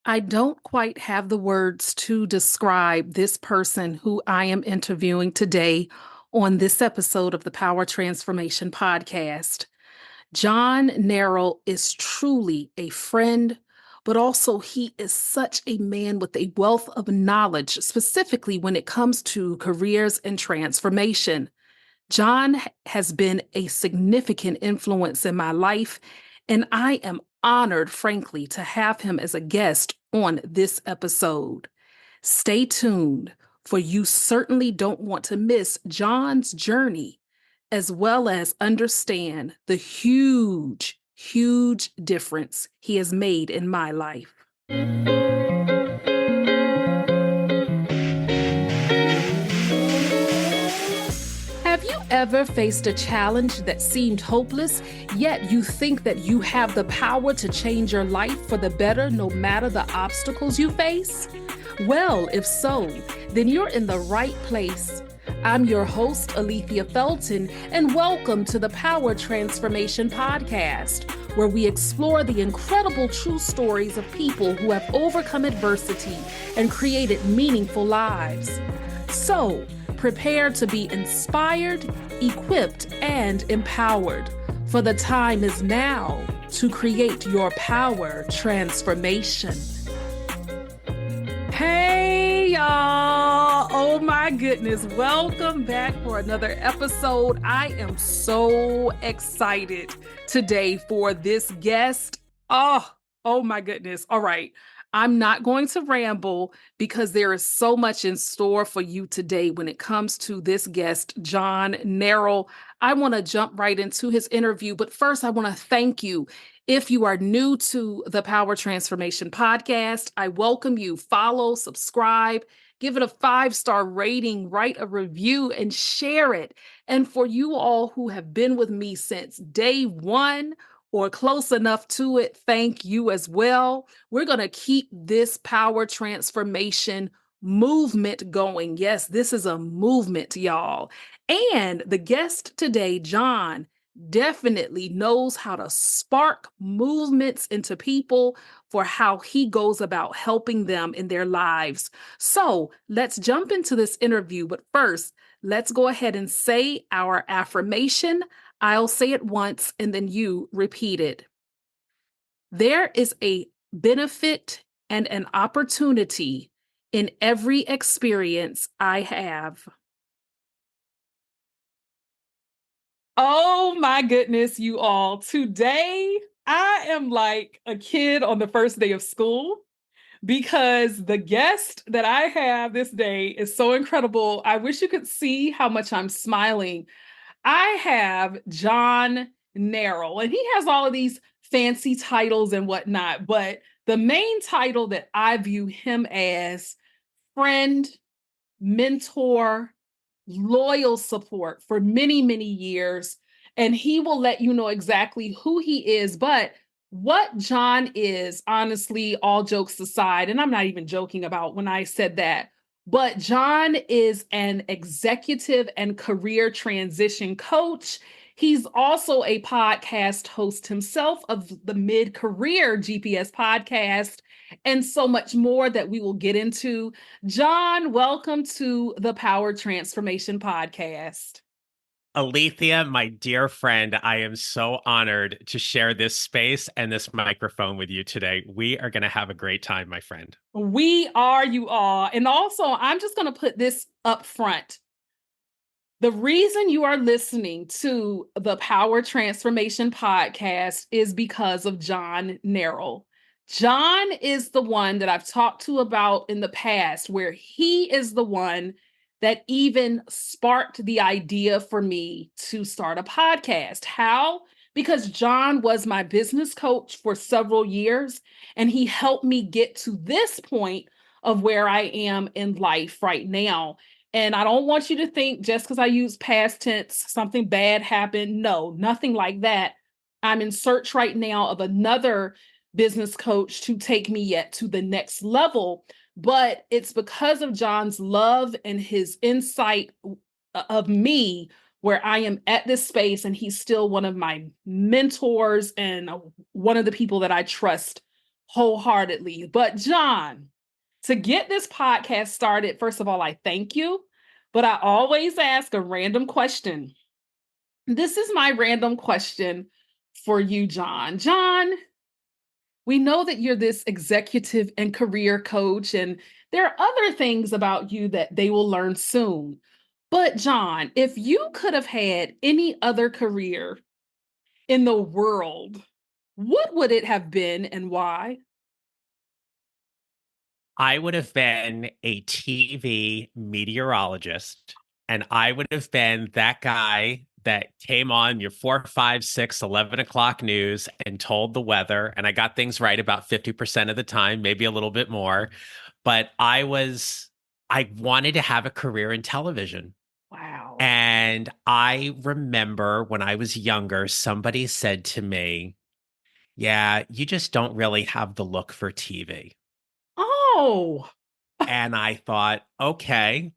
I don't quite have the words to describe this person who I am interviewing today on this episode of the Power Transformation Podcast. John Neral is truly a friend, but also he is such a man with a wealth of knowledge, specifically when it comes to careers and transformation. John has been a significant influence in my life, and I am honored, frankly, to have him as a guest on this episode. Stay tuned, for you certainly don't want to miss John's journey, as well as understand the huge difference he has made in my life. Have you ever faced a challenge that seemed hopeless, yet you think that you have the power to change your life for the better no matter the obstacles you face? Well, if so, then you're in the right place. I'm your host, Alethea Felton, and welcome to the Power Transformation Podcast, where we explore the incredible true stories of people who have overcome adversity and created meaningful lives. So, prepare to be inspired, equipped, and empowered, for the time is now to create your power transformation. Hey, y'all. Oh, my goodness. Welcome back for another episode. I am so excited today for this guest. Oh, my goodness. All right. I'm not going to ramble because there is so much in store for you today when it comes to this guest, John Neral. I want to jump right into his interview, but first I want to thank you. If you are new to the Power Transformation Podcast, I welcome you. Follow, subscribe, give it a 5-star rating, write a review, and share it. And for you all who have been with me since day one, or close enough to it, thank you as well. We're going to keep this power transformation movement going. Yes, this is a movement, y'all. And the guest today, John, definitely knows how to spark movements into people for how he goes about helping them in their lives. So let's jump into this interview. But first, let's go ahead and say our affirmation. I'll say it once and then you repeat it. There is a benefit and an opportunity in every experience I have. Oh my goodness, you all. Today, I am like a kid on the first day of school because the guest that I have this day is so incredible. I wish you could see how much I'm smiling. I have John Neral, and he has all of these fancy titles and whatnot, but the main title that I view him as friend, mentor, loyal support for many years. And he will let you know exactly who he is. But what John is, honestly, all jokes aside, and I'm not even joking about when I said that, but John is an executive and career transition coach. He's also a podcast host himself of the Mid-Career GPS podcast, and so much more that we will get into. John, welcome to the Power Transformation Podcast. Alethea, my dear friend, I am so honored to share this space and this microphone with you today. We are going to have a great time, my friend. We are, you all. And also, I'm just going to put this up front. The reason you are listening to the Power Transformation Podcast is because of John Neral. John is the one that I've talked to about in the past, where he is the one that even sparked the idea for me to start a podcast. How? Because John was my business coach for several years, and he helped me get to this point of where I am in life right now. And I don't want you to think just because I use past tense, something bad happened. No, nothing like that. I'm in search right now of another business coach to take me yet to the next level. But it's because of John's love and his insight of me where I am at this space, and he's still one of my mentors and one of the people that I trust wholeheartedly. But, John, to get this podcast started, first of all, I thank you. But I always ask a random question. This is my random question for you, John. John, we know that you're this executive and career coach, and there are other things about you that they will learn soon. But, John, if you could have had any other career in the world, what would it have been and why? I would have been a TV meteorologist, and I would have been that guy that came on your 4, 5, 6, 11 o'clock news and told the weather. And I got things right about 50% of the time, maybe a little bit more. But I wanted to have a career in television. Wow. And I remember when I was younger, somebody said to me, yeah, you just don't really have the look for TV. Oh, And I thought, okay.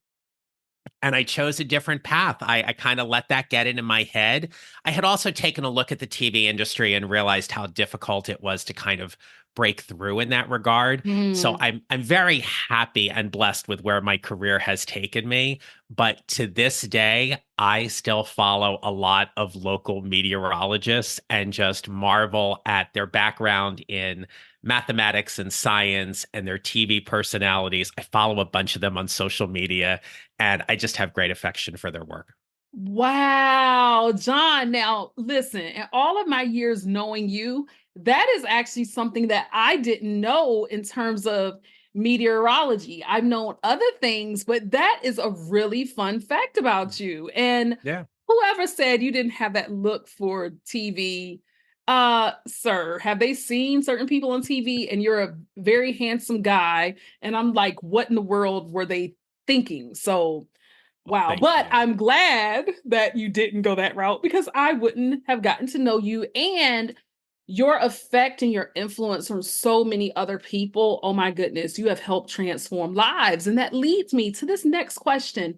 And I chose a different path. I kind of let that get into my head. I had also taken a look at the TV industry and realized how difficult it was to kind of break through in that regard. So hmm. I'm very happy and blessed with where my career has taken me. But to this day, I still follow a lot of local meteorologists and just marvel at their background in mathematics and science and their TV personalities. I follow a bunch of them on social media and I just have great affection for their work. Wow, John. Now, listen, in all of my years knowing you, that is actually something that I didn't know in terms of meteorology. I've known other things, but that is a really fun fact about you. And Yeah. whoever said you didn't have that look for TV, sir, have they seen certain people on TV and you're a very handsome guy? And I'm like, what in the world were they thinking? So, Well, wow. thank But you. I'm glad that you didn't go that route because I wouldn't have gotten to know you and your effect and your influence from so many other people. Oh my goodness, you have helped transform lives. And that leads me to this next question.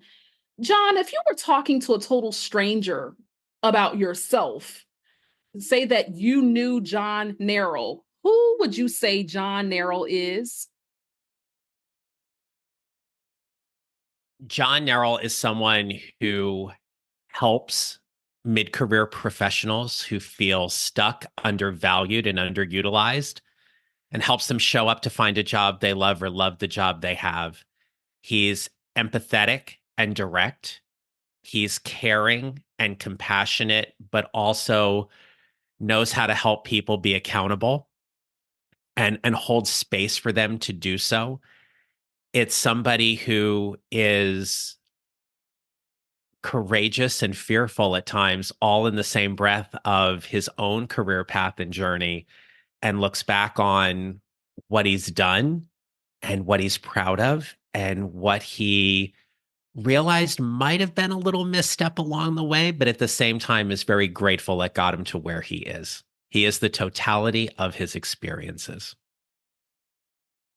John, if you were talking to a total stranger about yourself, say that you knew John Neral, who would you say John Neral is? John Neral is someone who helps mid career professionals who feel stuck, undervalued, and underutilized, and helps them show up to find a job they love or love the job they have. He's empathetic and direct. He's caring and compassionate, but also knows how to help people be accountable and hold space for them to do so. It's somebody who is courageous and fearful at times, all in the same breath of his own career path and journey, and looks back on what he's done and what he's proud of and what he realized might have been a little misstep along the way, but at the same time is very grateful that got him to where he is. He is the totality of his experiences.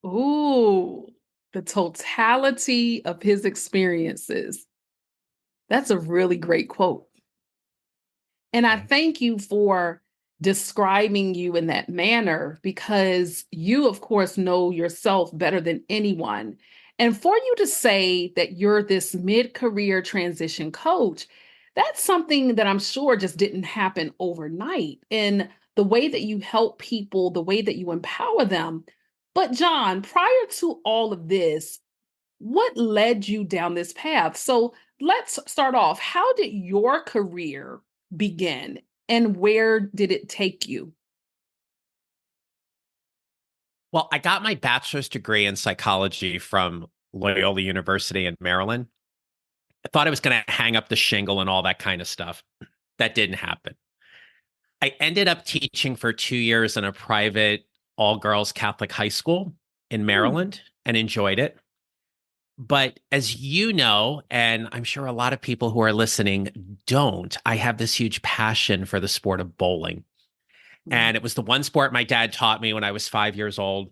Ooh, the totality of his experiences. That's a really great quote. And I Yeah. thank you for describing you in that manner because you, of course, know yourself better than anyone. And for you to say that you're this mid career transition coach, that's something that I'm sure just didn't happen overnight in the way that you help people, the way that you empower them. But, John, prior to all of this, what led you down this path? So let's start off. How did your career begin and where did it take you? Well, I got my bachelor's degree in psychology from Loyola University in Maryland. I thought I was going to hang up the shingle and all that kind of stuff. That didn't happen. I ended up teaching for 2 years in a private all girls Catholic high school in Hmm. Maryland and enjoyed it. But as you know, and I'm sure a lot of people who are listening don't, I have this huge passion for the sport of bowling. Mm. And it was the one sport my dad taught me when I was 5 years old.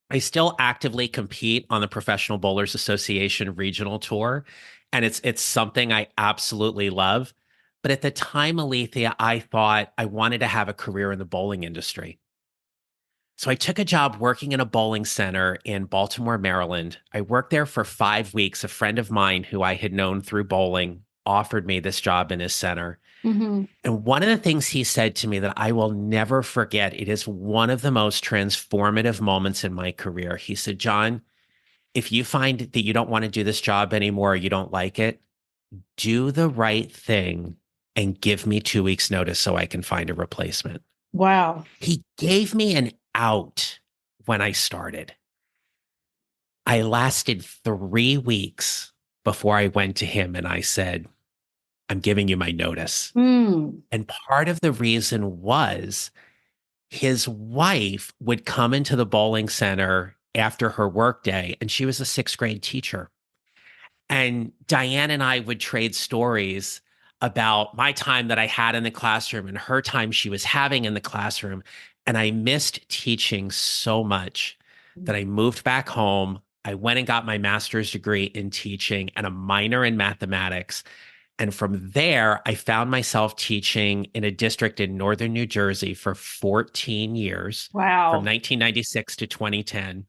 I still actively compete on the Professional Bowlers Association regional tour, and it's something I absolutely love. But at the time, Alethea, I thought I wanted to have a career in the bowling industry. So I took a job working in a bowling center in Baltimore, Maryland. I worked there for 5 weeks. A friend of mine who I had known through bowling offered me this job in his center. Mm-hmm. And one of the things he said to me that I will never forget, it is one of the most transformative moments in my career. He said, John, if you find that you don't want to do this job anymore, or you don't like it, do the right thing and give me 2 weeks notice so I can find a replacement. Wow. He gave me an out when I started. I lasted 3 weeks before I went to him and I said, I'm giving you my notice. Mm. And part of the reason was his wife would come into the bowling center after her workday, and she was a sixth grade teacher. And Diane and I would trade stories about my time that I had in the classroom and her time she was having in the classroom. And I missed teaching so much that I moved back home. I went and got my master's degree in teaching and a minor in mathematics. And from there, I found myself teaching in a district in northern New Jersey for 14 years, from Wow. 1996 to 2010.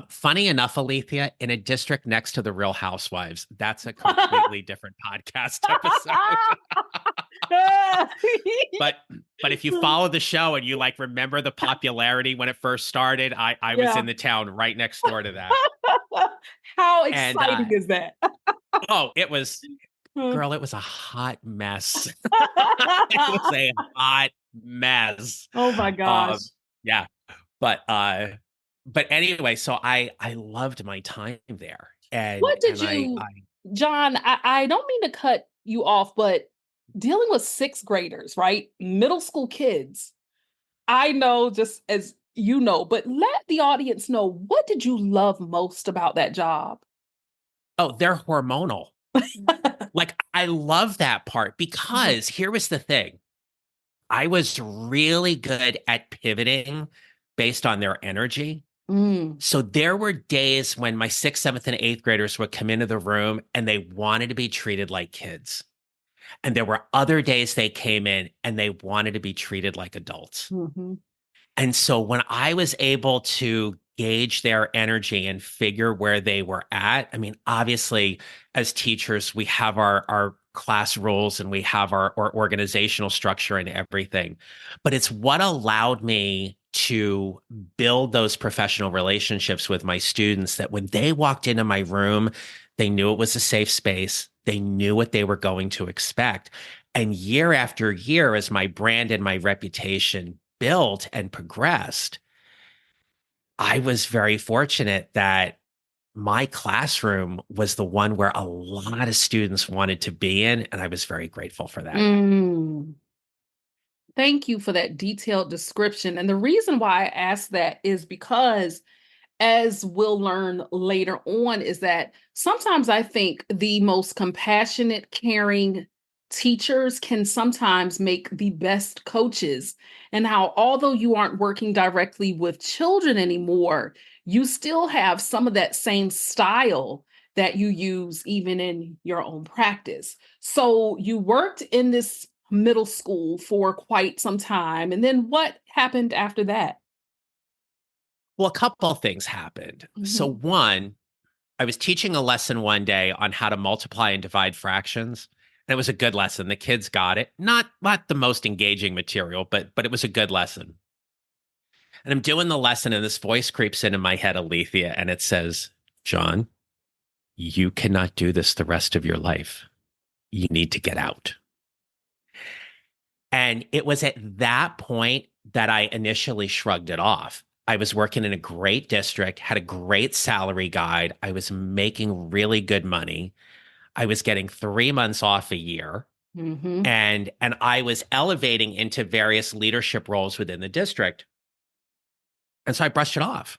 Funny enough, Alethea, in a district next to the Real Housewives, that's a completely different podcast episode. but but if you follow the show and you like remember the popularity when it first started, I was Yeah. in the town right next door to that. How And exciting is that? oh, it was girl, it was a hot mess. It was a hot mess. Oh my Um, gosh. yeah. But anyway, so I loved my time there. And What did and I you, John? I don't mean to cut you off, but dealing with sixth graders, right? Middle school kids. I know just as you know, but let the audience know, what did you love most about that job? oh, they're hormonal. Like I love that part because here was the thing. I was really good at pivoting based on their energy. Mm, So there were days when my sixth, seventh, and eighth graders would come into the room and they wanted to be treated like kids. And there were other days they came in and they wanted to be treated like adults. mhm. And so when I was able to gauge their energy and figure where they were at, I mean, obviously, as teachers, we have our class rules and we have our organizational structure and everything. But it's what allowed me to build those professional relationships with my students that when they walked into my room, they knew it was a safe space. They knew what they were going to expect. And year after year, as my brand and my reputation built and progressed, I was very fortunate that my classroom was the one where a lot of students wanted to be in, and I was very grateful for that. Mm. Thank you for that detailed description. And the reason why I asked that is because, as we'll learn later on, is that sometimes I think the most compassionate, caring teachers can sometimes make the best coaches. And how, although you aren't working directly with children anymore, you still have some of that same style that you use even in your own practice. So you worked in this middle school for quite some time. And then what happened after that? Well, a couple of things happened. So, Mhm. one, I was teaching a lesson one day on how to multiply and divide fractions. And it was a good lesson. The kids got it. Not the most engaging material, but it was a good lesson. And I'm doing the lesson, and this voice creeps into my head, Alethea, and it says, John, you cannot do this the rest of your life. You need to get out. And it was at that point that I initially shrugged it off. I was working in a great district, had a great salary guide. I was making really good money. I was getting 3 months off a year. Mhm. And I was elevating into various leadership roles within the district. And so I brushed it off.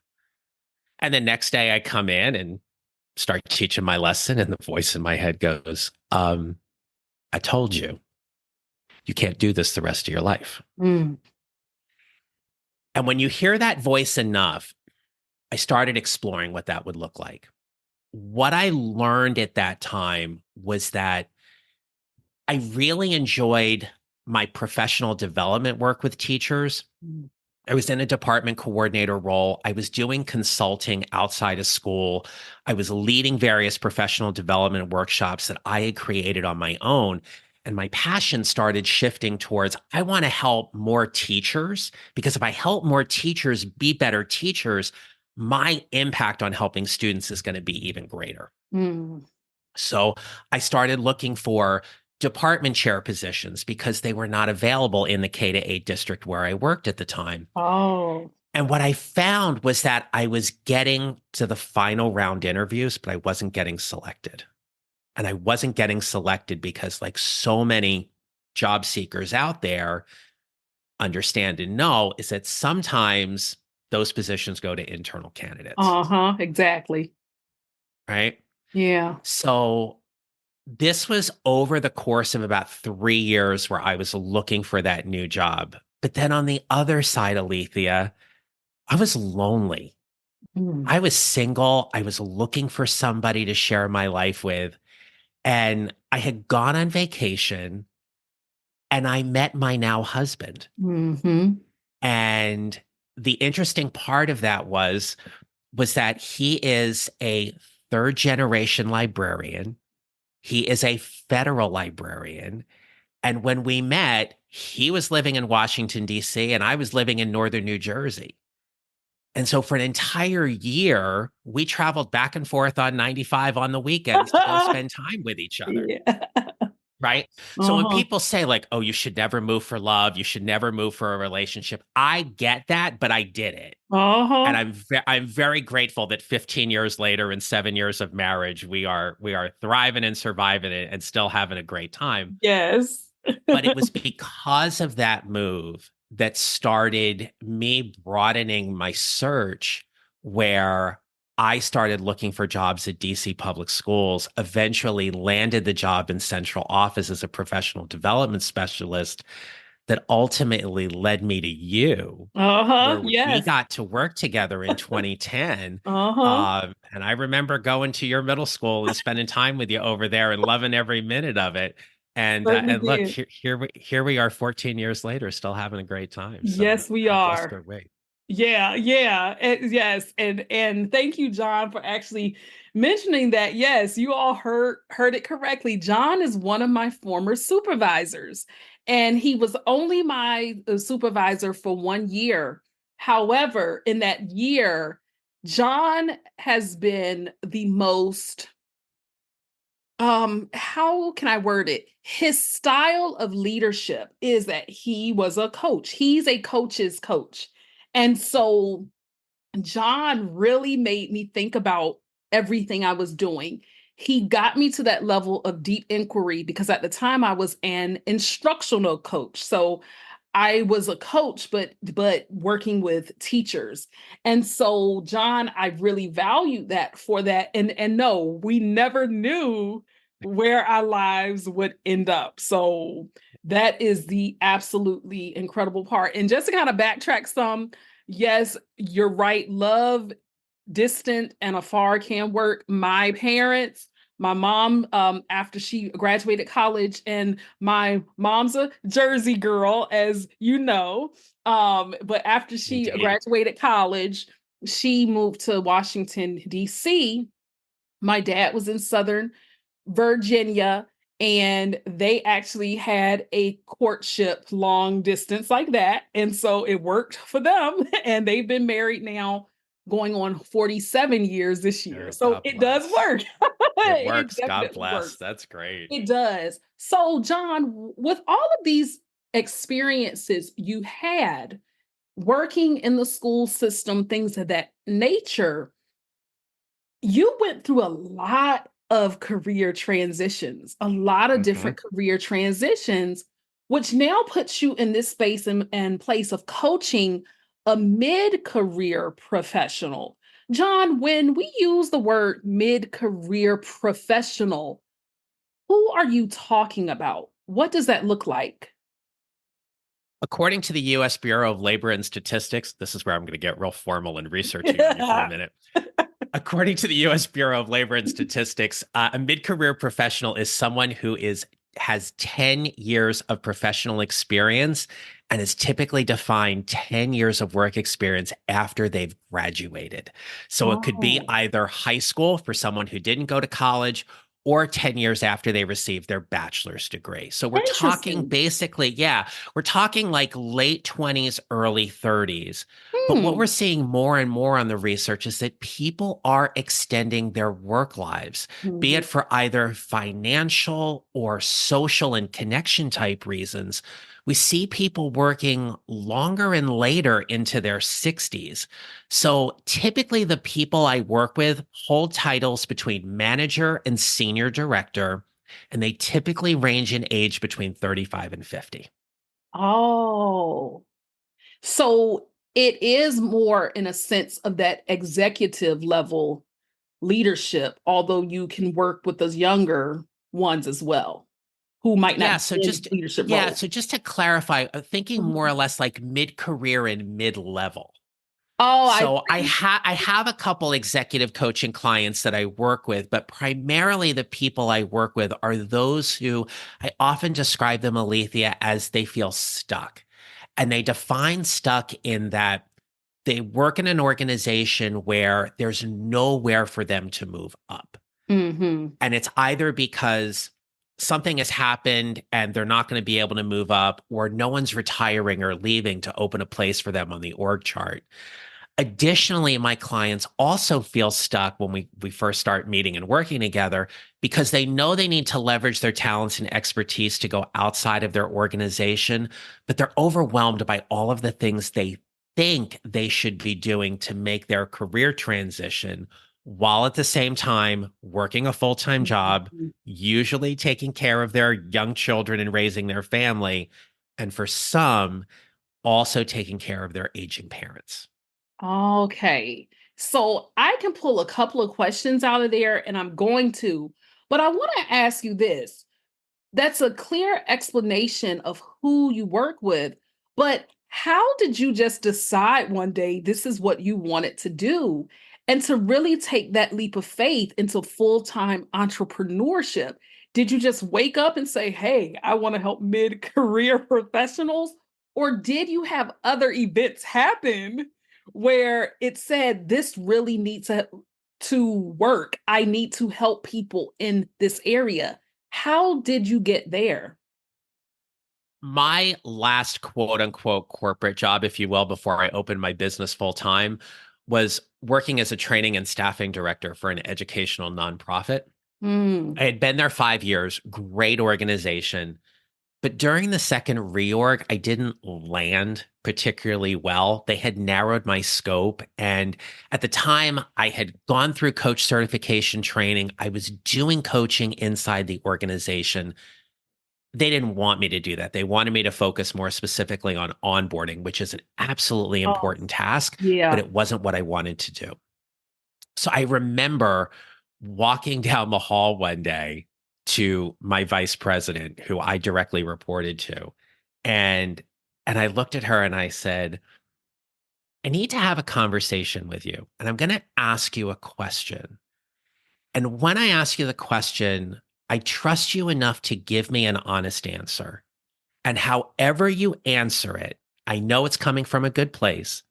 And the next day I come in and start teaching my lesson, and the voice in my head goes, I told you, you can't do this the rest of your life. Mm. And when you hear that voice enough, I started exploring what that would look like. What I learned at that time was that I really enjoyed my professional development work with teachers, Mm. I was in a department coordinator role. I was doing consulting outside of school. I was leading various professional development workshops that I had created on my own. And my passion started shifting towards I want to help more teachers because if I help more teachers be better teachers, my impact on helping students is going to be even greater. Mm. So I started looking for department chair positions because they were not available in the K to 8 district where I worked at the time. Oh. And what I found was that I was getting to the final round interviews, but I wasn't getting selected. And I wasn't getting selected because, like so many job seekers out there understand and know, is that sometimes those positions go to internal candidates, Uh-huh, exactly. right? Yeah. So this was over the course of about 3 years where I was looking for that new job. But then on the other side, Alethea, I was lonely. Mm. I was single. I was looking for somebody to share my life with. And I had gone on vacation and I met my now husband. Mm-hmm. And the interesting part of that was that he is a third generation librarian. He is a federal librarian. And when we met, he was living in Washington, D.C., and I was living in northern New Jersey. And so for an entire year, we traveled back and forth on 95 on the weekends to go spend time with each other. Yeah. Right. So when Uh-huh. people say, like, oh, you should never move for love, you should never move for a relationship, I get that, but I did it. And Uh-huh. I'm very grateful that 15 years later and 7 years of marriage, we are thriving and surviving it and still having a great time. Yes. But it was because of that move that started me broadening my search, where I started looking for jobs at DC public schools, eventually landed the job in central office as a professional development specialist that ultimately led me to you, Uh-huh. where we Yes. got to work together in 2010. Uh-huh. And I remember going to your middle school and spending time with you over there and loving every minute of it. Certainly And look, did. here we are 14 years later, still having a great time. So Yes, we how blessed are. are we? Yeah, yeah. Yes. And thank you, John, for actually mentioning that. Yes, you all heard it correctly. John is one of my former supervisors, and he was only my supervisor for 1 year. However, in that year, John has been the most how can I word it? His style of leadership is that he was a coach. He's a coach's coach. And so John really made me think about everything I was doing. He got me to that level of deep inquiry because at the time I was an instructional coach. So I was a coach, but working with teachers. And so, John, I really valued that for that. And no, we never knew where our lives would end up. So that is the absolutely incredible part. And just to kind of backtrack some, yes, you're right. Love, distant and afar can work. My parents, my mom, after she graduated college, and my mom's a Jersey girl, as you know. But after she Indeed. graduated college, she moved to Washington, D.C. My dad was in Southern Virginia, and they actually had a courtship long distance like that. And so it worked for them. And they've been married now going on 47 years this year. Oh, So God it does bless. work. It It works. God definitely bless. works. That's great. It does. So, John, with all of these experiences you had working in the school system, things of that nature, you went through a lot of career transitions, a lot of Mhm. different career transitions, which now puts you in this space and place of coaching a mid-career professional. John, when we use the word mid-career professional, who are you talking about? What does that look like? According to the US Bureau of Labor and Statistics, this is where I'm going to get real formal and researchy on you for a minute. According to the US Bureau of Labor and Statistics, a mid career professional is someone who is has 10 years of professional experience and is typically defined 10 years of work experience after they've graduated. So it could be Oh, either high school for someone who didn't go to college or 10 years after they received their bachelor's degree. So we're talking interesting. basically, yeah, we're talking like late 20s, early 30s. But what we're Hmm. seeing more and more on the research is that people are extending their work lives, be Mhm. it for either financial or social and connection type reasons. We see people working longer and later into their 60s. So typically, the people I work with hold titles between manager and senior director, and they typically range in age between 35 and 50. Oh, so it is more in a sense of that executive level leadership, although you can work with those younger ones as well who might not Yeah, be in leadership yeah, roles. so just to clarify, thinking more or Mhm. less like mid-career and mid-level. Oh, I So see. I have a couple executive coaching clients that I work with, but primarily the people I work with are those who I often describe them, Alethea, as they feel stuck. And they define stuck in that they work in an organization where there's nowhere for them to move up. Hmm. And it's either because something has happened and they're not going to be able to move up, or no one's retiring or leaving to open a place for them on the org chart. Additionally, my clients also feel stuck when we first start meeting and working together because they know they need to leverage their talents and expertise to go outside of their organization, but they're overwhelmed by all of the things they think they should be doing to make their career transition while at the same time working a full-time job, usually taking care of their young children and raising their family, and for some, also taking care of their aging parents. Okay. So I can pull a couple of questions out of there, and I'm going to, but I want to ask you this. That's a clear explanation of who you work with, but how did you just decide one day this is what you wanted to do and to really take that leap of faith into full-time entrepreneurship? Did you just wake up and say, "Hey, I want to help mid-career professionals?" Or did you have other events happen where it said this really needs to work? I need to help people in this area. How did you get there? My last quote unquote corporate job, if you will, before I opened my business full time was working as a training and staffing director for an educational nonprofit. Mm. I had been there 5 years, great organization. But during the second reorg, I didn't land particularly well. They had narrowed my scope. And at the time, I had gone through coach certification training. I was doing coaching inside the organization. They didn't want me to do that. They wanted me to focus more specifically on onboarding, which is an absolutely Oh, important task, but yeah. it wasn't what I wanted to do. So I remember walking down the hall one day to my vice president, who I directly reported to, and I looked at her and I said, "I need to have a conversation with you, and I'm going to ask you a question. And when I ask you the question, I trust you enough to give me an honest answer. And however you answer it, I know it's coming from a good place.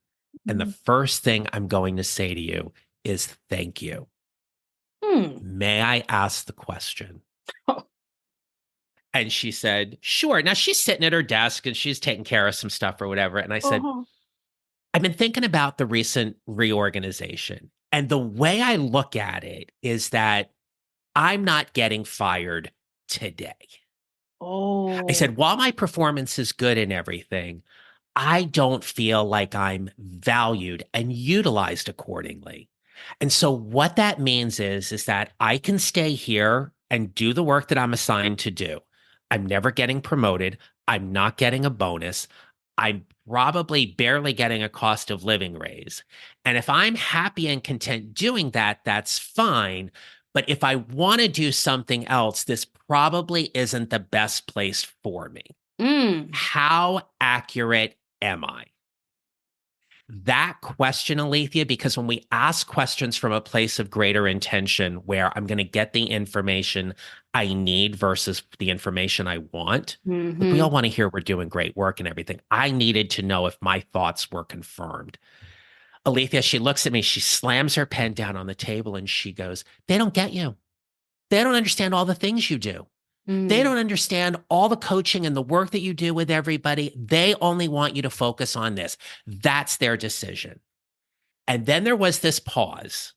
And the Mhm. first thing I'm going to say to you is thank you. Hmm. May I ask the question?" And she said, "Sure." Now she's sitting at her desk and she's taking care of some stuff or whatever. And I said, Uh-huh. "I've been thinking about the recent reorganization. And the way I look at it is that I'm not getting fired today." I Oh. said, "While my performance is good and everything, I don't feel like I'm valued and utilized accordingly. And so what that means is that I can stay here and do the work that I'm assigned to do. I'm never getting promoted. I'm not getting a bonus. I'm probably barely getting a cost of living raise. And if I'm happy and content doing that, that's fine. But if I want to do something else, this probably isn't the best place for me. Mm. How accurate am I?" That question, Alethea, because when we ask questions from a place of greater intention, where I'm going to get the information I need versus the information I want, like we all Mm-hmm. want to hear we're doing great work and everything. I needed to know if my thoughts were confirmed. Alethea, she looks at me, she slams her pen down on the table and she goes, "They don't get you. They don't understand all the things you do. They Mm. don't understand all the coaching and the work that you do with everybody. They only want you to focus on this. That's their decision." And then there was this pause.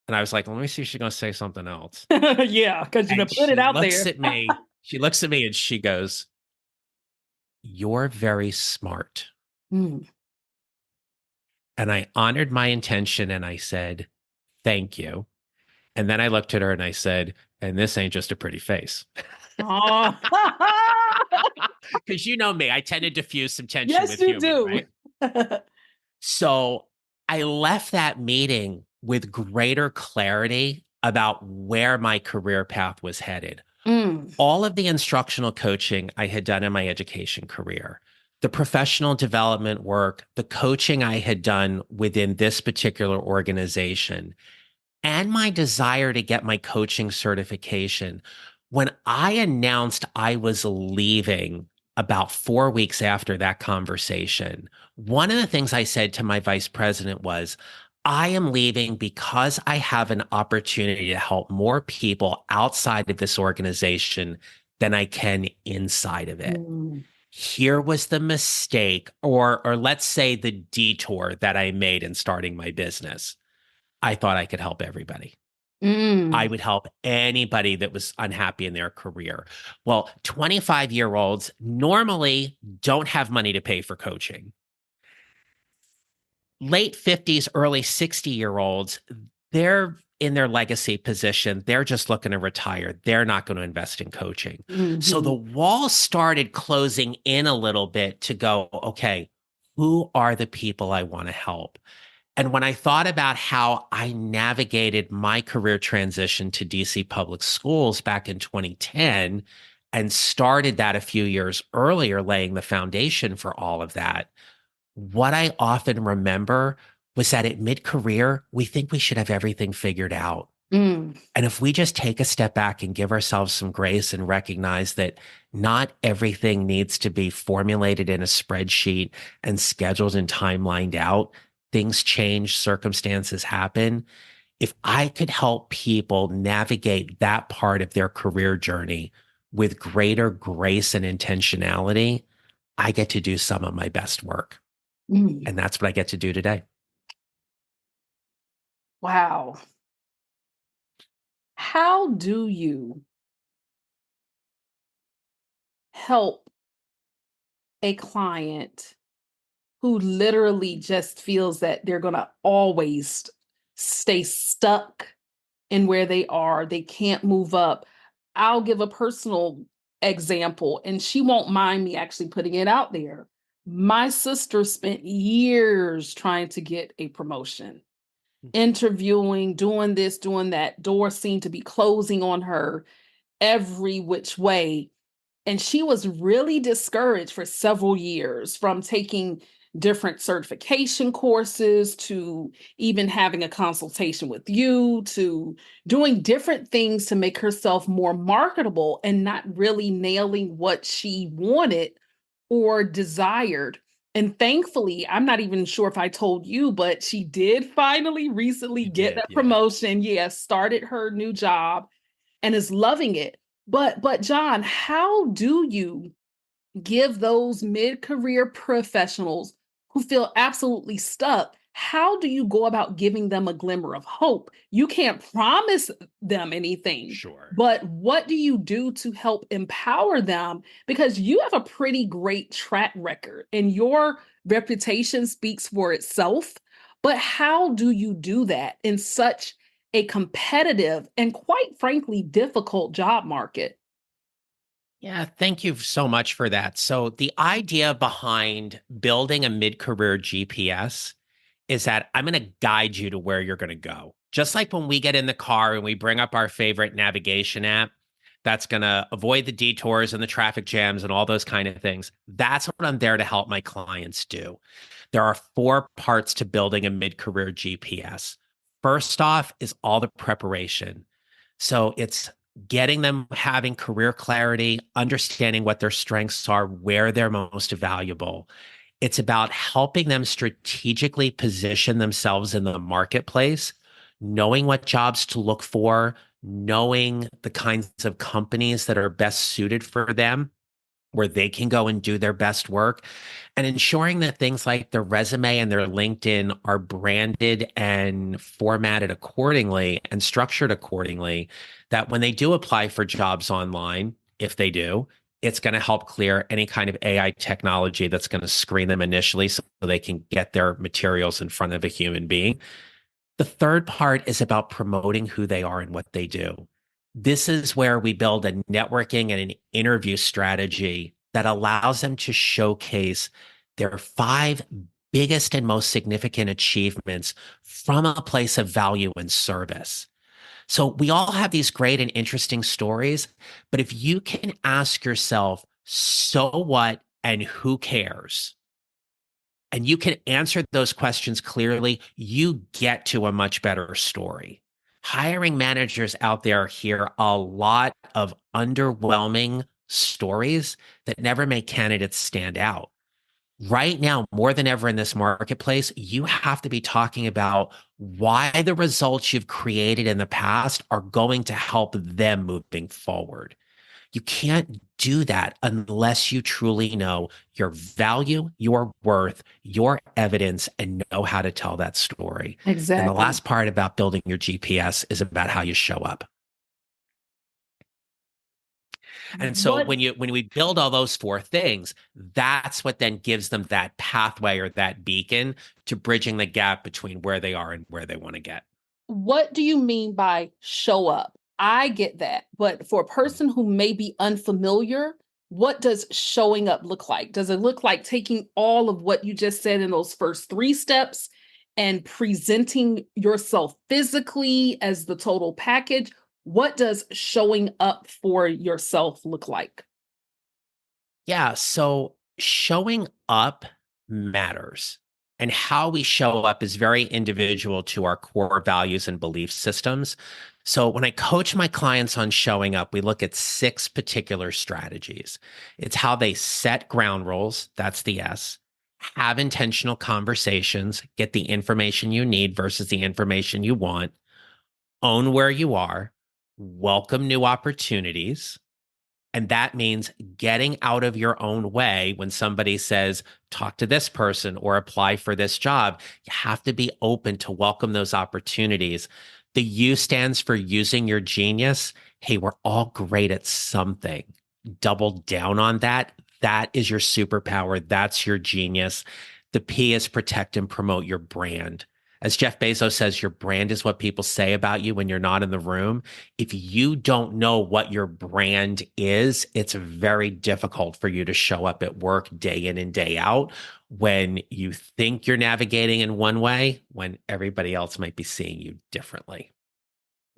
And I was like, let me see if she's going to say something else. Yeah, because you And done put it out there. she looks at me and she goes, "You're very smart." Mm. And I honored my intention and I said, "Thank you." And then I looked at her and I said, "And this ain't just a pretty face." Oh. Because you know me, I tend to diffuse some tension Yes, with you humor, do. right? So I left that meeting with greater clarity about where my career path was headed. Mm. All of the instructional coaching I had done in my education career, the professional development work, the coaching I had done within this particular organization, and my desire to get my coaching certification. When I announced I was leaving about 4 weeks after that conversation, one of the things I said to my vice president was, "I am leaving because I have an opportunity to help more people outside of this organization than I can inside of it." Mm. Here was the mistake, or let's say the detour that I made in starting my business. I thought I could help everybody. I Mm. would help anybody that was unhappy in their career. Well, 25-year-olds normally don't have money to pay for coaching. Late 50s, early 60-year-olds, they're in their legacy position. They're just looking to retire. They're not going to invest in coaching. So the Mhm. wall started closing in a little bit to go, okay, who are the people I want to help? And when I thought about how I navigated my career transition to DC public schools back in 2010 and started that a few years earlier, laying the foundation for all of that, what I often remember was that at mid career, we think we should have everything figured out. Mm. And if we just take a step back and give ourselves some grace and recognize that not everything needs to be formulated in a spreadsheet and scheduled and timelined out, things change, circumstances happen. If I could help people navigate that part of their career journey with greater grace and intentionality, I get to do some of my best work. Mm. And that's what I get to do today. Wow. How do you help a client who literally just feels that they're going to always stay stuck in where they are? They can't move up. I'll give a personal example, and she won't mind me actually putting it out there. My sister spent years trying to get a promotion, interviewing, doing this, doing that. Doors seemed to be closing on her every which way. And she was really discouraged for several years, from taking different certification courses to even having a consultation with you to doing different things to make herself more marketable and not really nailing what she wanted or desired. And thankfully, I'm not even sure if I told you, but she did finally recently You get did, that yeah. promotion. Yes, started her new job and is loving it. But John, how do you give those mid-career professionals who feel absolutely stuck, how do you go about giving them a glimmer of hope? You can't promise them anything, Sure. but what do you do to help empower them? Because you have a pretty great track record and your reputation speaks for itself. But how do you do that in such a competitive and, quite frankly, difficult job market? Yeah, thank you so much for that. So, the idea behind building a mid career GPS is that I'm going to guide you to where you're going to go. Just like when we get in the car and we bring up our favorite navigation app that's going to avoid the detours and the traffic jams and all those kind of things. That's what I'm there to help my clients do. There are four parts to building a mid-career GPS. First off is all the preparation. So it's getting them having career clarity, understanding what their strengths are, where they're most valuable. It's about helping them strategically position themselves in the marketplace, knowing what jobs to look for, knowing the kinds of companies that are best suited for them, where they can go and do their best work, and ensuring that things like their resume and their LinkedIn are branded and formatted accordingly and structured accordingly, that when they do apply for jobs online, if they do, it's going to help clear any kind of AI technology that's going to screen them initially so they can get their materials in front of a human being. The third part is about promoting who they are and what they do. This is where we build a networking and an interview strategy that allows them to showcase their five biggest and most significant achievements from a place of value and service. So we all have these great and interesting stories, but if you can ask yourself, so what and who cares? And you can answer those questions clearly, you get to a much better story. Hiring managers out there hear a lot of underwhelming stories that never make candidates stand out. Right now, more than ever in this marketplace, you have to be talking about why the results you've created in the past are going to help them moving forward. You can't do that unless you truly know your value, your worth, your evidence, and know how to tell that story. And the Exactly. last part about building your GPS is about how you show up. And so What when we build all those four things, that's what then gives them that pathway or that beacon to bridging the gap between where they are and where they want to get. what do you mean by show up? I get that, but for a person who may be unfamiliar, what does showing up look like? Does it look like taking all of what you just said in those first three steps and presenting yourself physically as the total package? What does showing up for yourself look like? Yeah, so showing up matters. And how we show up is very individual to our core values and belief systems. So when I coach my clients on showing up, we look at six particular strategies. It's how they set ground rules, that's the S, have intentional conversations, get the information you need versus the information you want, own where you are, welcome new opportunities, and that means getting out of your own way when somebody says, talk to this person or apply for this job. You have to be open to welcome those opportunities. The U stands for using your genius. Hey, we're all great at something. Double down on that. That is your superpower. That's your genius. The P is protect and promote your brand. As Jeff Bezos says, your brand is what people say about you when you're not in the room. If you don't know what your brand is, it's very difficult for you to show up at work day in and day out when you think you're navigating in one way, when everybody else might be seeing you differently.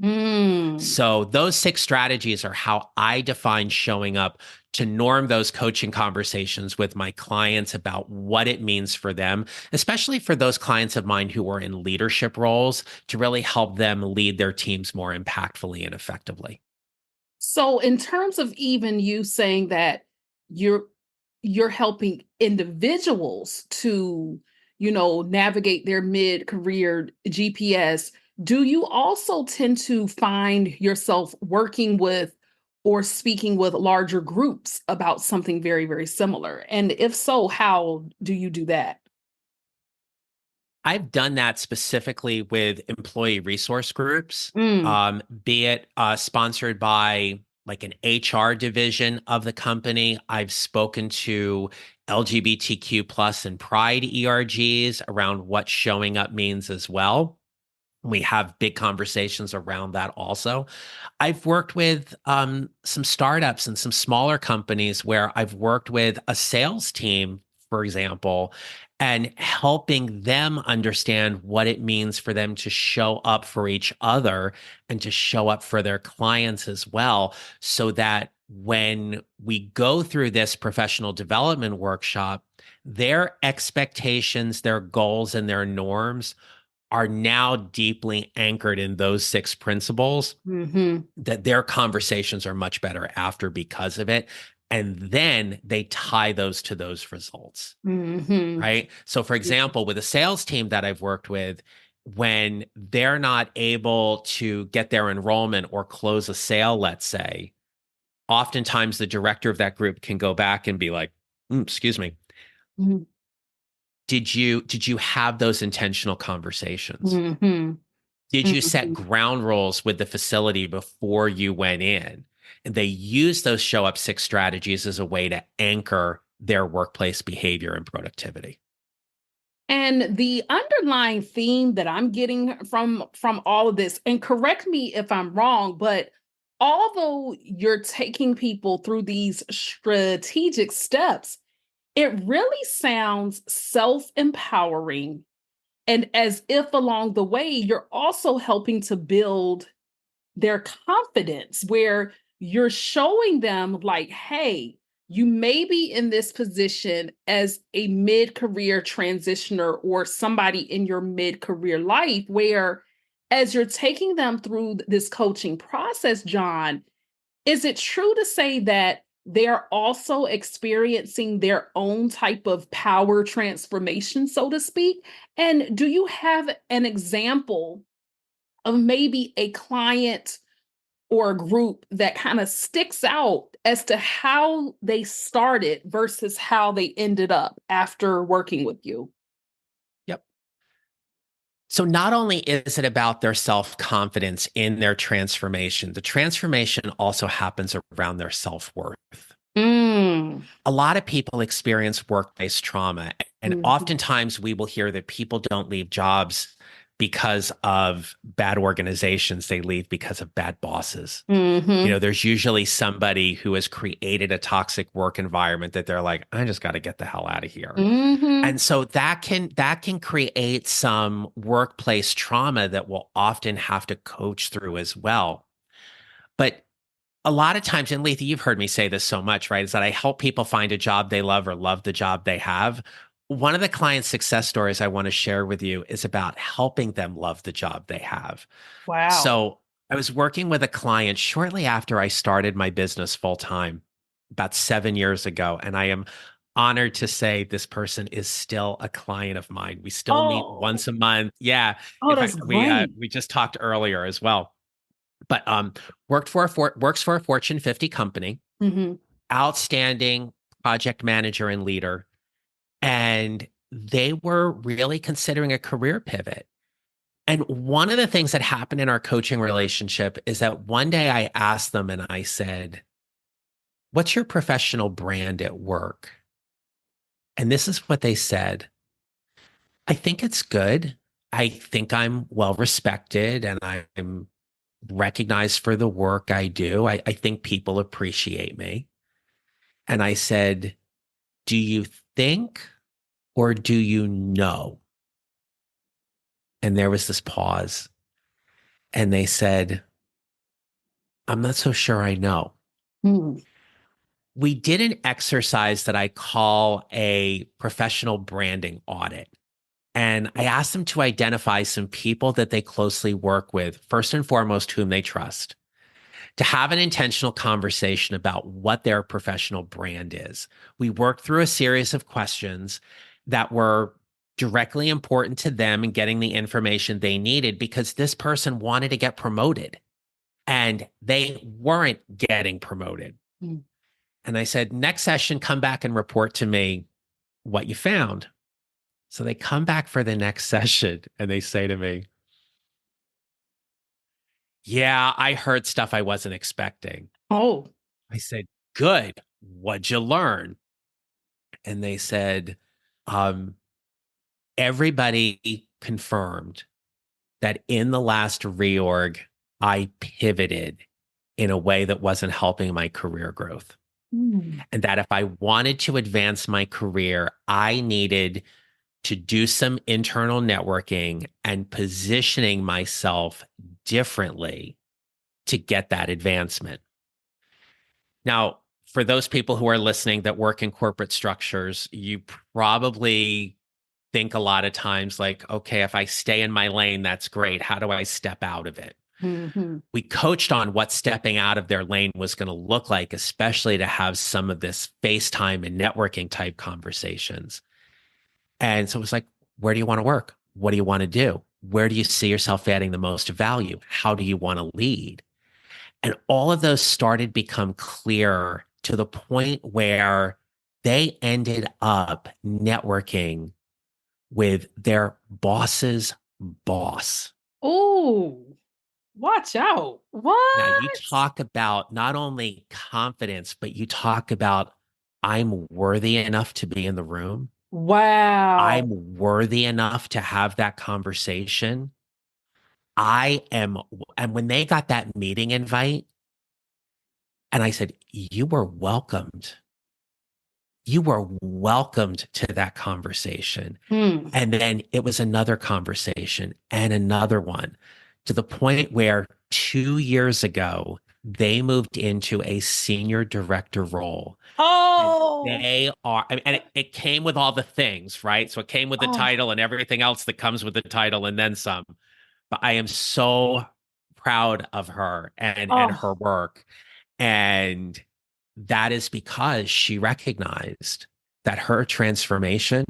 Mm. So those six strategies are how I define showing up to norm those coaching conversations with my clients about what it means for them, especially for those clients of mine who are in leadership roles, to really help them lead their teams more impactfully and effectively. So in terms of even you saying that you're you're helping individuals to, navigate their mid-career GPS, do you also tend to find yourself working with or speaking with larger groups about something very, very similar? And if so, how do you do that? I've done that specifically with employee resource groups, Mm. be it sponsored by like an HR division of the company. I've spoken to LGBTQ plus and pride ERGs around what showing up means as well. We have big conversations around that also. I've worked with some startups and some smaller companies where I've worked with a sales team, for example, and helping them understand what it means for them to show up for each other and to show up for their clients as well, so that when we go through this professional development workshop, their expectations, their goals, and their norms are now deeply anchored in those six principles, Mm-hmm. that their conversations are much better after because of it. And then they tie those to those results, Mm-hmm. right? So, for example, with a sales team that I've worked with, when they're not able to get their enrollment or close a sale, let's say, oftentimes the director of that group can go back and be like, excuse me, Mm-hmm. did you have those intentional conversations? Mm-hmm. Did you set Mm-hmm. ground rules with the facility before you went in? And they use those show up six strategies as a way to anchor their workplace behavior and productivity. And the underlying theme that I'm getting from all of this, and correct me if I'm wrong, but although you're taking people through these strategic steps, it really sounds self-empowering, and as if along the way you're also helping to build their confidence, where you're showing them like, hey, you may be in this position as a mid-career transitioner or somebody in your mid-career life, where as you're taking them through this coaching process, John, is it true to say that they're also experiencing their own type of power transformation, so to speak? And do you have an example of maybe a client or a group that kind of sticks out as to how they started versus how they ended up after working with you? Yep. So not only is it about their self-confidence in their transformation, the transformation also happens around their self-worth. Mm. A lot of people experience workplace trauma, and Mhm. oftentimes we will hear that people don't leave jobs because of bad organizations. They leave because of bad bosses. Mhm. There's usually somebody who has created a toxic work environment that they're like, I just got to get the hell out of here. Mhm. And so that can create some workplace trauma that we'll often have to coach through as well. But a lot of times, and Letha, you've heard me say this so much, right? Is that I help people find a job they love or love the job they have. One of the client success stories I want to share with you is about helping them love the job they have. Wow. So I was working with a client shortly after I started my business full time, about 7 years ago. And I am honored to say this person is still a client of mine. We still meet Oh, once a month. Yeah. oh, In that's fact, we great. we just talked earlier as well. But works for a Fortune 50 company, Mhm. outstanding project manager and leader. And they were really considering a career pivot. And one of the things that happened in our coaching relationship is that one day I asked them and I said, what's your professional brand at work? And this is what they said. I think it's good. I think I'm well respected and I'm recognized for the work I do. I think people appreciate me. And I said, do you think or do you know? And there was this pause. And they said, I'm not so sure I know. Mm. We did an exercise that I call a professional branding audit. And I asked them to identify some people that they closely work with, first and foremost, whom they trust, to have an intentional conversation about what their professional brand is. We worked through a series of questions that were directly important to them and getting the information they needed because this person wanted to get promoted and they weren't getting promoted. Mm. And I said, next session, come back and report to me what you found. So they come back for the next session and they say to me, yeah, I heard stuff I wasn't expecting. Oh. I said, good. What'd you learn? And they said, um, everybody confirmed that in the last reorg, I pivoted in a way that wasn't helping my career growth. Mm. And that if I wanted to advance my career, I needed to do some internal networking and positioning myself differently to get that advancement. Now, for those people who are listening that work in corporate structures, you probably think a lot of times like, okay, if I stay in my lane, that's great. How do I step out of it? Hmm. We coached on what stepping out of their lane was going to look like, especially to have some of this FaceTime and networking type conversations. And so it was like, where do you want to work? What do you want to do? Where do you see yourself adding the most value? How do you want to lead? And all of those started become clearer to the point where they ended up networking with their boss's boss. Oh, watch out. Now, you What? talk about not only confidence, but you talk about I'm worthy enough to be in the room. Wow. I'm worthy enough to have that conversation. I am. And when they got that meeting invite, and I said, you were welcomed. You were welcomed to that conversation. Hmm. And then it was another conversation and another one to the point where 2 years ago, they moved into a senior director role. And Oh, they are, and it came with all the things, right? So it came with the oh, title and everything else that comes with the title and then some. But I am so proud of her and her oh, work. And that is because she recognized that her transformation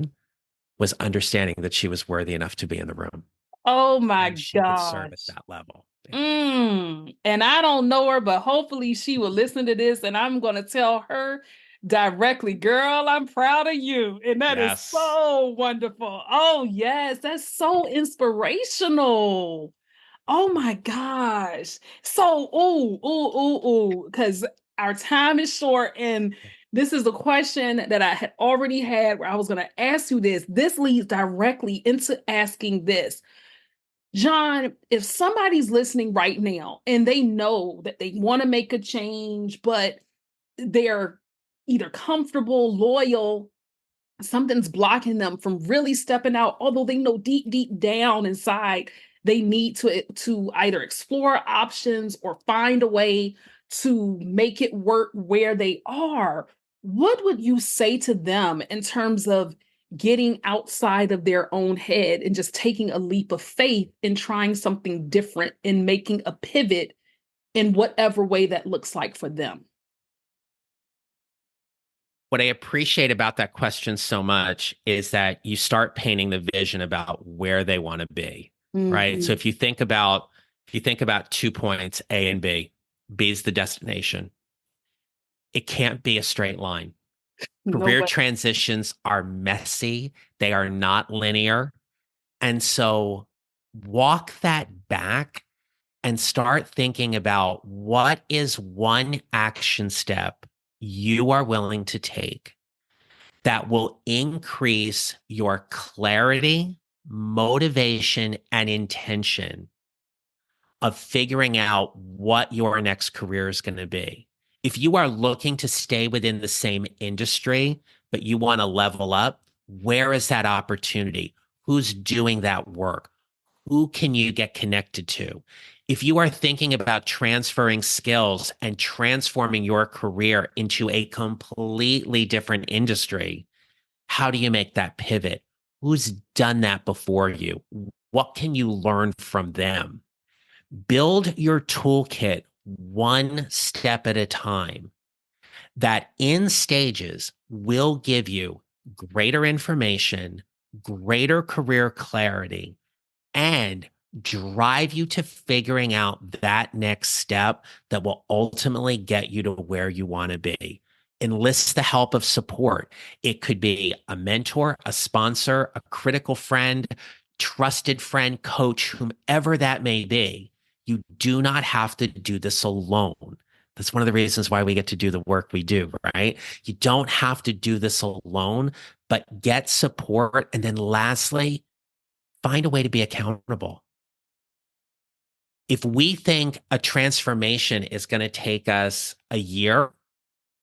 was understanding that she was worthy enough to be in the room oh my and she could serve at gosh. that level. Yeah. And I don't know her, but hopefully she will listen to this and I'm going to tell her directly, girl, I'm proud of you. And that is Yes. so wonderful. Oh, yes, that's so inspirational. Oh my gosh. So, because our time is short and this is a question that I had already had where I was going to ask you this. This leads directly into asking this. John, if somebody's listening right now and they know that they want to make a change, but they're either comfortable, loyal, something's blocking them from really stepping out, although they know deep, deep down inside they need to either explore options or find a way to make it work where they are. What would you say to them in terms of getting outside of their own head and just taking a leap of faith and trying something different and making a pivot in whatever way that looks like for them? What I appreciate about that question so much is that you start painting the vision about where they want to be, right? So Mhm. if you think about 2 points, A and B, B is the destination. It can't be a straight line. No Career way. transitions are messy. They are not linear. And so walk that back and start thinking about what is one action step you are willing to take that will increase your clarity, motivation, and intention of figuring out what your next career is going to be. If you are looking to stay within the same industry, but you want to level up, where is that opportunity? Who's doing that work? Who can you get connected to? If you are thinking about transferring skills and transforming your career into a completely different industry, how do you make that pivot? Who's done that before you? What can you learn from them? Build your toolkit one step at a time that in stages will give you greater information, greater career clarity, and drive you to figuring out that next step that will ultimately get you to where you want to be. Enlist the help of support. It could be a mentor, a sponsor, a critical friend, trusted friend, coach, whomever that may be. You do not have to do this alone. That's one of the reasons why we get to do the work we do, right? You don't have to do this alone, but get support. And then lastly, find a way to be accountable. If we think a transformation is going to take us a year,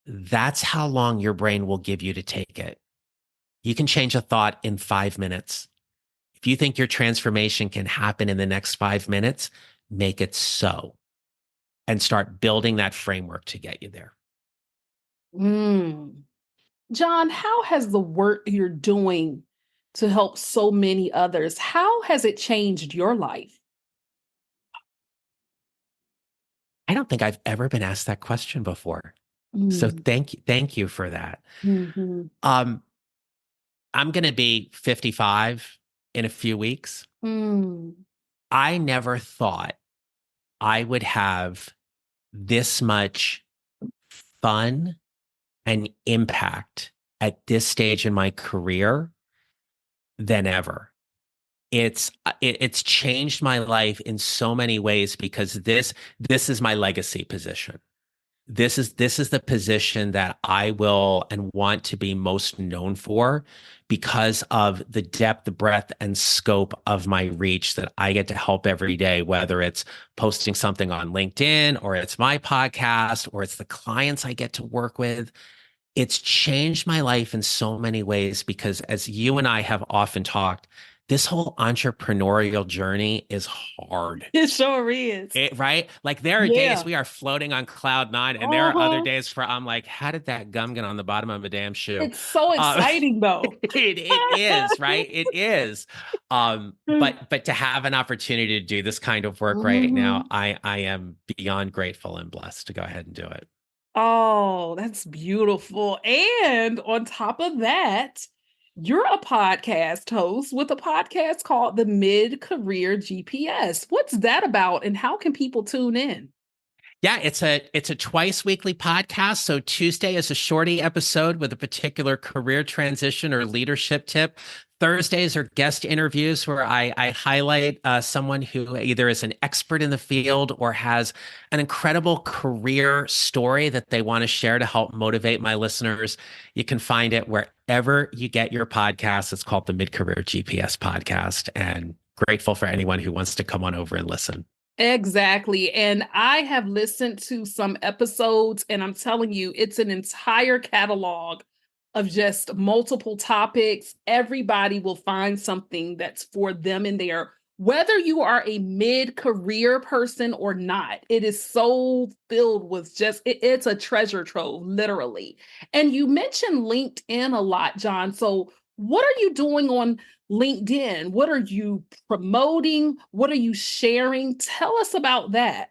that's how long your brain will give you to take it. You can change a thought in 5 minutes. If you think your transformation can happen in the next 5 minutes, make it so and start building that framework to get you there. Mm. John, how has the work you're doing to help so many others, how has it changed your life? I don't think I've ever been asked that question before. So Mm. thank you for that. Mhm. Um, I'm going to be 55 in a few weeks. Mm. I never thought I would have this much fun and impact at this stage in my career than ever. It's changed my life in so many ways because this is my legacy position. This is the position that I will and want to be most known for because of the depth, the breadth, and scope of my reach that I get to help every day, whether it's posting something on LinkedIn or it's my podcast or it's the clients I get to work with. It's changed my life in so many ways because, as you and I have often talked, this whole entrepreneurial journey is hard. It sure is. Right? Like there are days Yeah. we are floating on cloud nine, and there are other Uh-huh. days where I'm like, how did that gum get on the bottom of a damn shoe? It's so Um, exciting though. it is, right? It is. But to have an opportunity to do this kind of work right now, Mhm. I am beyond grateful and blessed to go ahead and do it. Oh, that's beautiful. And on top of that, you're a podcast host with a podcast called the Mid Career GPS. What's that about and how can people tune in? Yeah, it's a twice weekly podcast. So Tuesday is a shorty episode with a particular career transition or leadership tip. Thursdays are guest interviews where I highlight someone who either is an expert in the field or has an incredible career story that they want to share to help motivate my listeners. You can find it wherever you get your podcasts. It's called the Mid Career GPS podcast, and grateful for anyone who wants to come on over and listen. Exactly. And I have listened to some episodes, and I'm telling you, it's an entire catalog of just multiple topics. Everybody will find something that's for them in there, whether you are a mid career person or not. It is so filled with it's a treasure trove, literally. And you mentioned LinkedIn a lot, John. So, what are you doing on LinkedIn? What are you promoting? What are you sharing? Tell us about that.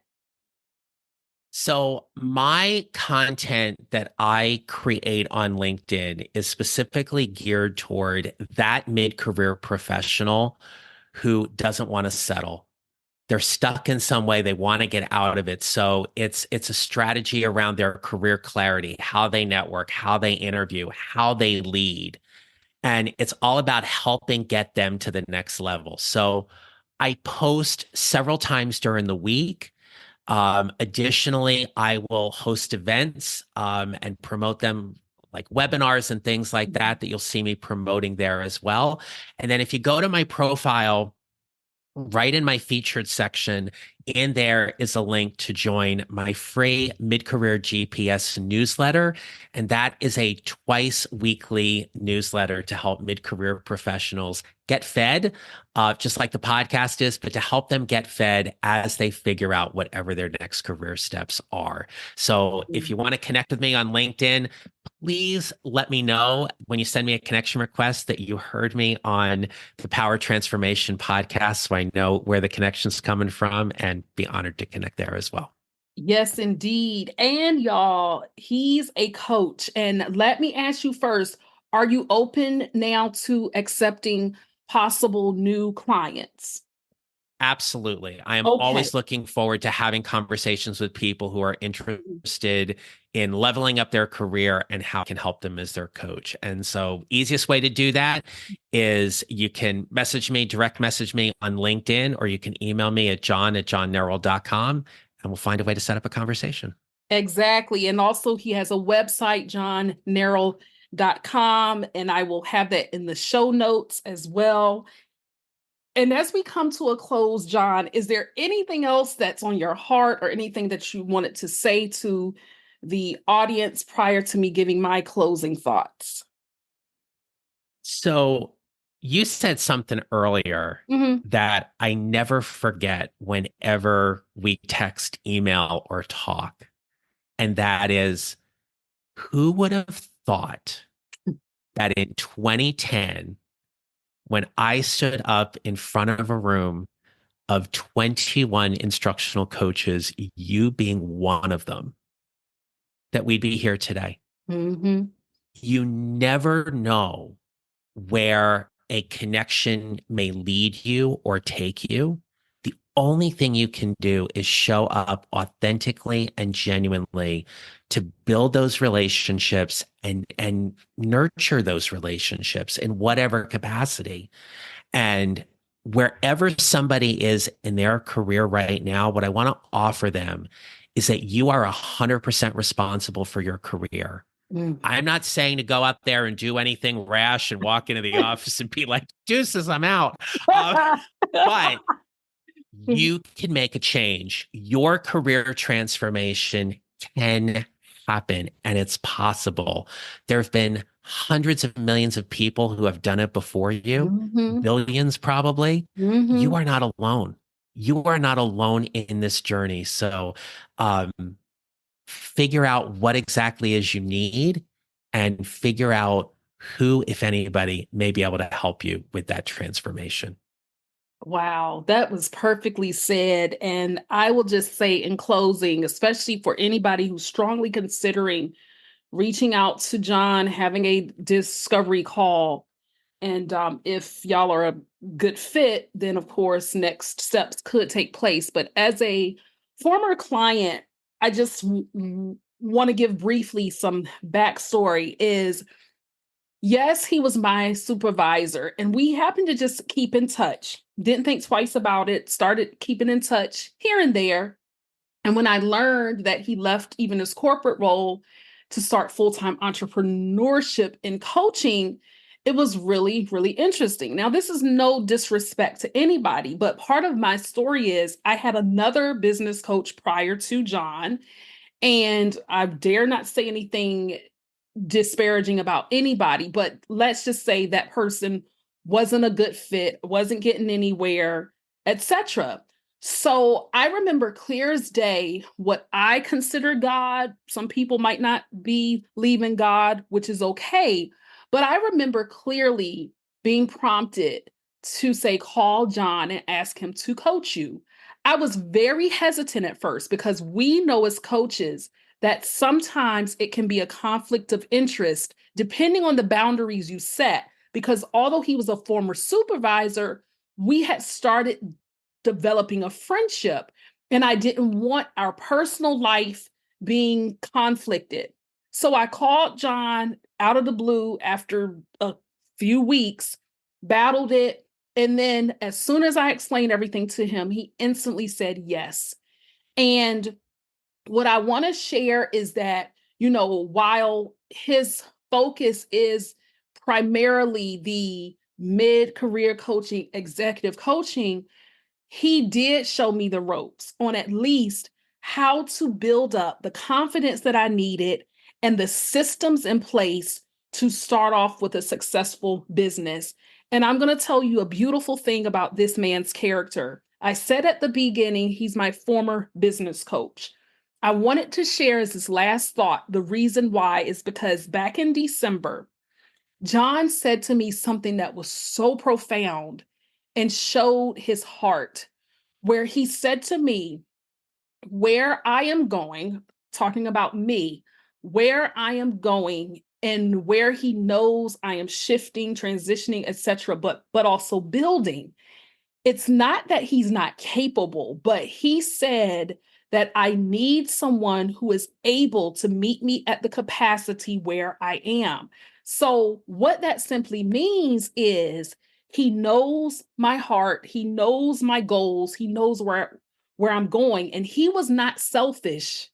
So, my content that I create on LinkedIn is specifically geared toward that mid-career professional who doesn't want to settle. They're stuck in some way, they want to get out of it. So, it's a strategy around their career clarity, how they network, how they interview, how they lead. And it's all about helping get them to the next level. So, I post several times during the week. Additionally, I will host events and promote them like webinars and things like that you'll see me promoting there as well. And then if you go to my profile, right in my featured section, in there is a link to join my free mid-career GPS newsletter. And that is a twice weekly newsletter to help mid-career professionals get fed, just like the podcast is, but to help them get fed as they figure out whatever their next career steps are. So if you want to connect with me on LinkedIn, please let me know when you send me a connection request that you heard me on the Power Transformation podcast so I know where the connection's coming from and be honored to connect there as well. Yes, indeed. And y'all, he's a coach. And let me ask you first, are you open now to accepting possible new clients? Absolutely. I am Okay. always looking forward to having conversations with people who are interested in leveling up their career and how I can help them as their coach. And so, easiest way to do that is you can direct message me on LinkedIn, or you can email me at john@johnneral.com, and we'll find a way to set up a conversation. Exactly. And also, he has a website, johnneral.com, and I will have that in the show notes as well. And as we come to a close, John, is there anything else that's on your heart or anything that you wanted to say to the audience prior to me giving my closing thoughts? So you said something earlier Mhm. that I never forget whenever we text, email, or talk. And that is Who would have thought that in 2010, when I stood up in front of a room of 21 instructional coaches, you being one of them, that we'd be here today? Mm-hmm. You never know where a connection may lead you or take you. The only thing you can do is show up authentically and genuinely to build those relationships and nurture those relationships in whatever capacity. And wherever somebody is in their career right now, what I want to offer them is that you are 100% responsible for your career. Mm. I'm not saying to go up there and do anything rash and walk into the office and be like, deuces, I'm out. Uh, but you can make a change. Your career transformation can happen and it's possible. There have been hundreds of millions of people who have done it before you, Mm-hmm. billions probably. Mm-hmm. You are not alone. You are not alone in this journey. So, um, figure out what exactly is you need and figure out who, if anybody, may be able to help you with that transformation. Wow, that was perfectly said. And I will just say in closing, especially for anybody who's strongly considering reaching out to John, having a discovery call, and if y'all are a good fit, then of course next steps could take place. But as a former client, I just want to give briefly some backstory. Is Yes, he was my supervisor, and we happened to just keep in touch. Didn't think twice about it, started keeping in touch here and there. And when I learned that he left even his corporate role to start full-time entrepreneurship and coaching, it was really, really interesting. Now, this is no disrespect to anybody, but part of my story is I had another business coach prior to John, and I dare not say anything disparaging about anybody, but let's just say that person wasn't a good fit, wasn't getting anywhere, etc. So I remember clear as day what I consider God. Some people might not be leaving God, which is okay. But I remember clearly being prompted to say, call John and ask him to coach you. I was very hesitant at first because we know as coaches that sometimes it can be a conflict of interest depending on the boundaries you set. Because although he was a former supervisor, we had started developing a friendship, and I didn't want our personal life being conflicted. So I called John out of the blue after a few weeks, battled it. And then, as soon as I explained everything to him, he instantly said yes. And what I want to share is that, while his focus is primarily the mid career coaching, executive coaching, he did show me the ropes on at least how to build up the confidence that I needed and the systems in place to start off with a successful business. And I'm going to tell you a beautiful thing about this man's character. I said at the beginning, he's my former business coach. I wanted to share as his last thought. The reason why is because back in December, John said to me something that was so profound and showed his heart, where he said to me, where I am going, talking about me, where I am going and where he knows I am shifting, transitioning, etc., but also building. It's not that he's not capable, but he said that I need someone who is able to meet me at the capacity where I am. So, what that simply means is he knows my heart, he knows my goals, he knows where I'm going, and he was not selfish,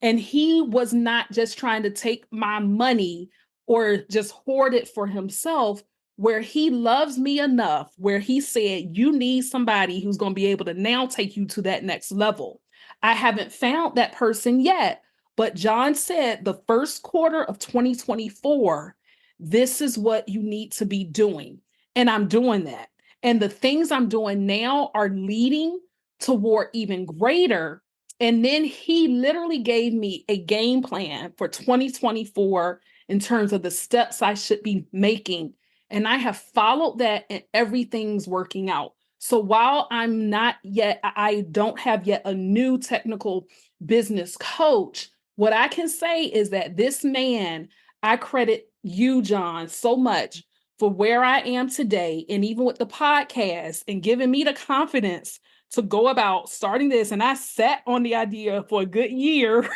and he was not just trying to take my money or just hoard it for himself, where he loves me enough, where he said, you need somebody who's going to be able to now take you to that next level. I haven't found that person yet, but John said the first quarter of 2024, this is what you need to be doing. And I'm doing that. And the things I'm doing now are leading toward even greater. And then he literally gave me a game plan for 2024 in terms of the steps I should be making. And I have followed that and everything's working out. So while I don't have yet a new technical business coach, what I can say is that this man, I credit you, John, so much for where I am today. And even with the podcast and giving me the confidence to go about starting this. And I sat on the idea for a good year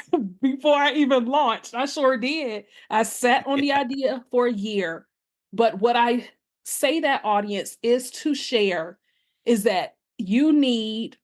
before I even launched. I sure did. I sat on the idea for a year. But what I say that audience is to share is that you need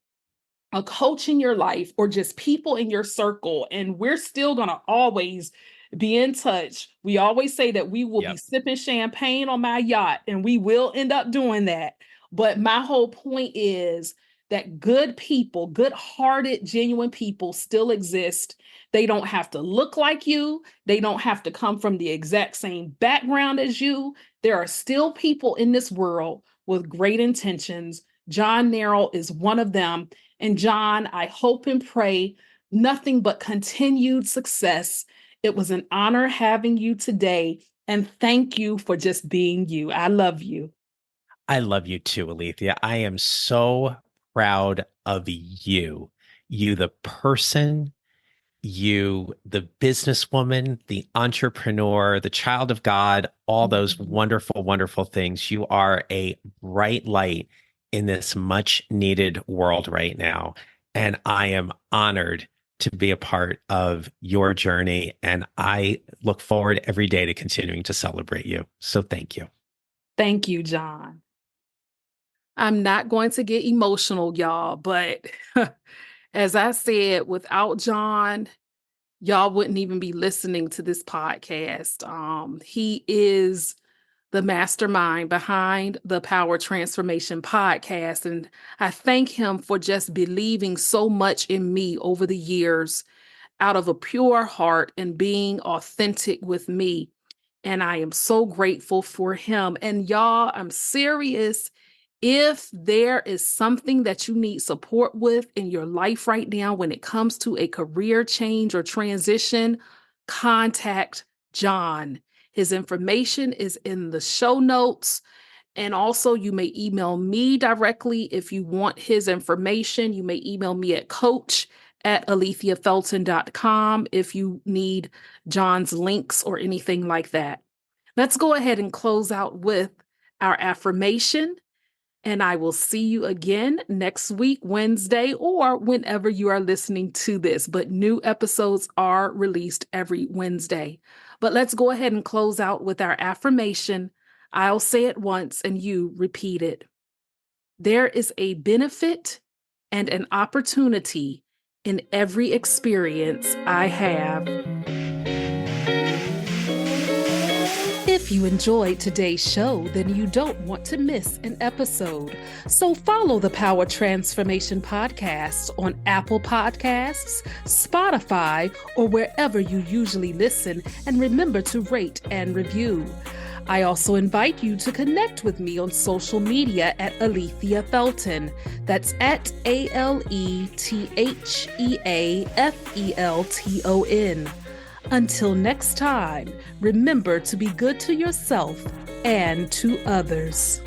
a coach in your life or just people in your circle. And we're still going to always be in touch. We always say that we will be sipping champagne on my yacht, and we will end up doing that. But my whole point is that good people, good-hearted, genuine people still exist. They don't have to look like you. They don't have to come from the exact same background as you. There are still people in this world with great intentions. John Neral is one of them. And John, I hope and pray nothing but continued success. It was an honor having you today. And thank you for just being you. I love you. I love you too, Alethea. I am so proud of you. You, the person, you, the businesswoman, the entrepreneur, the child of God, all those wonderful, wonderful things. You are a bright light in this much needed world right now. And I am honored to be a part of your journey. And I look forward every day to continuing to celebrate you. So thank you. Thank you, John. I'm not going to get emotional, y'all, but as I said, without John, y'all wouldn't even be listening to this podcast. He is the mastermind behind the Power Transformation podcast. And I thank him for just believing so much in me over the years out of a pure heart and being authentic with me. And I am so grateful for him. And y'all, I'm serious. If there is something that you need support with in your life right now when it comes to a career change or transition, contact John. His information is in the show notes. And also, you may email me directly if you want his information. You may email me at coach@aletheafelton.com if you need John's links or anything like that. Let's go ahead and close out with our affirmation. And I will see you again next week, Wednesday, or whenever you are listening to this. But new episodes are released every Wednesday. But let's go ahead and close out with our affirmation. I'll say it once and you repeat it. There is a benefit and an opportunity in every experience I have. If you enjoyed today's show, then you don't want to miss an episode. So follow the Power Transformation Podcast on Apple Podcasts, Spotify, or wherever you usually listen, and remember to rate and review. I also invite you to connect with me on social media at Alethea Felton. That's at ALETHEAFELTON. Until next time, remember to be good to yourself and to others.